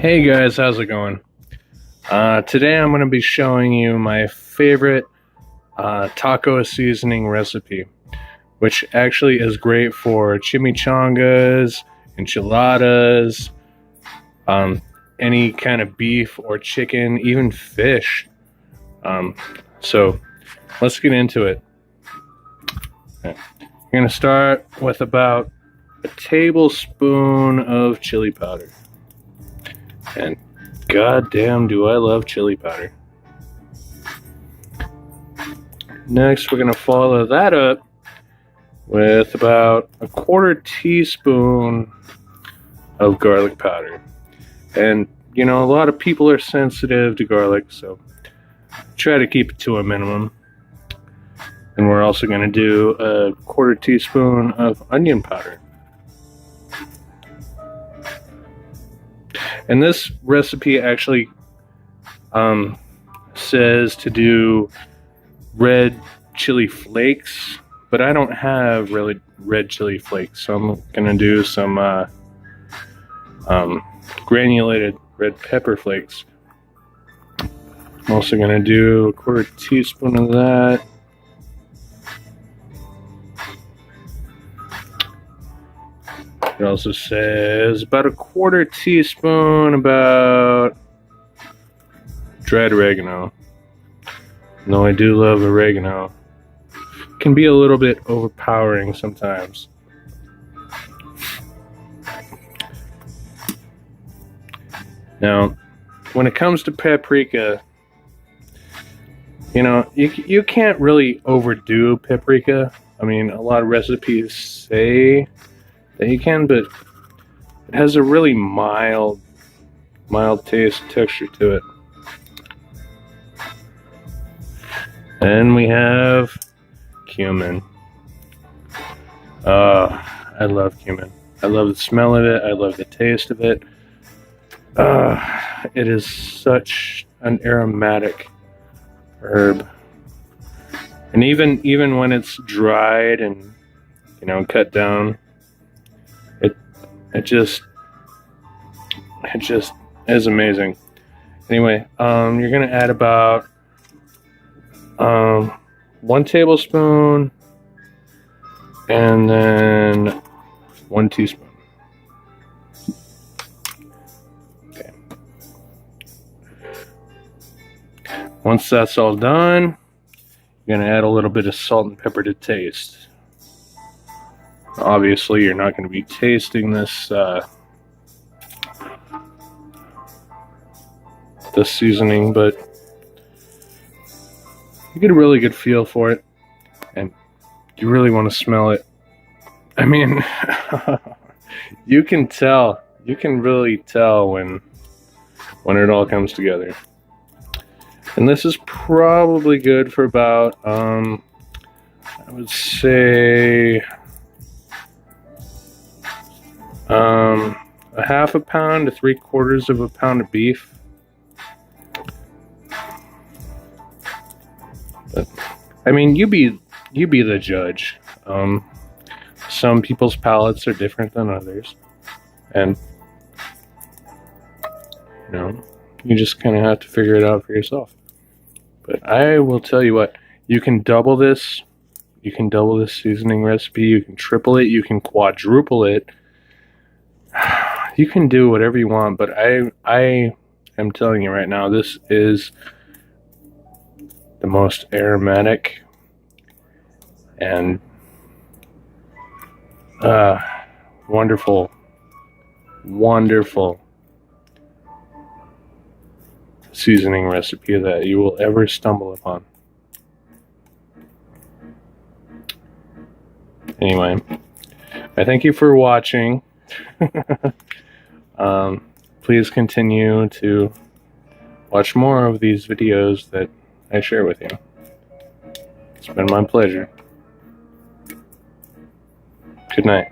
Hey guys, how's it going? Today I'm going to be showing you my favorite taco seasoning recipe, which actually is great for chimichangas, enchiladas, any kind of beef or chicken, even fish. So let's get into it. Okay. You're going to start with about a tablespoon of chili powder. And goddamn, do I love chili powder. Next, we're going to follow that up with about a quarter teaspoon of garlic powder. And, you know, a lot of people are sensitive to garlic, so try to keep it to a minimum. And we're also going to do a quarter teaspoon of onion powder. And this recipe actually says to do red chili flakes, but I don't have really red chili flakes, so I'm gonna do some granulated red pepper flakes. I'm also gonna do a quarter teaspoon of that. It also says about a quarter teaspoon about dried oregano. No, I do love oregano. It can be a little bit overpowering sometimes. Now, when it comes to paprika, you know, you can't really overdo paprika. I mean, a lot of recipes say that you can, but it has a really mild taste, texture to it. And we have cumin. I love cumin. I love the smell of it. I love the taste of it. It is such an aromatic herb. And even when it's dried and, you know, cut down, it just is amazing. Anyway, you're gonna add about 1 tablespoon and then 1 teaspoon. Okay. Once that's all done, you're gonna add a little bit of salt and pepper to taste. Obviously, you're not going to be tasting this this seasoning, but you get a really good feel for it, and you really want to smell it. I mean, you can tell. You can really tell when it all comes together. And this is probably good for about I would say a half a pound to 3/4 of a pound of beef. But, I mean, you be the judge. Some people's palates are different than others, and you know, you just kind of have to figure it out for yourself. But I will tell you what, you can double this. You can double this seasoning recipe. You can triple it. You can quadruple it. You can do whatever you want, but I am telling you right now, this is the most aromatic and wonderful seasoning recipe that you will ever stumble upon. Anyway, I thank you for watching. Please continue to watch more of these videos that I share with you. It's been my pleasure. Good night.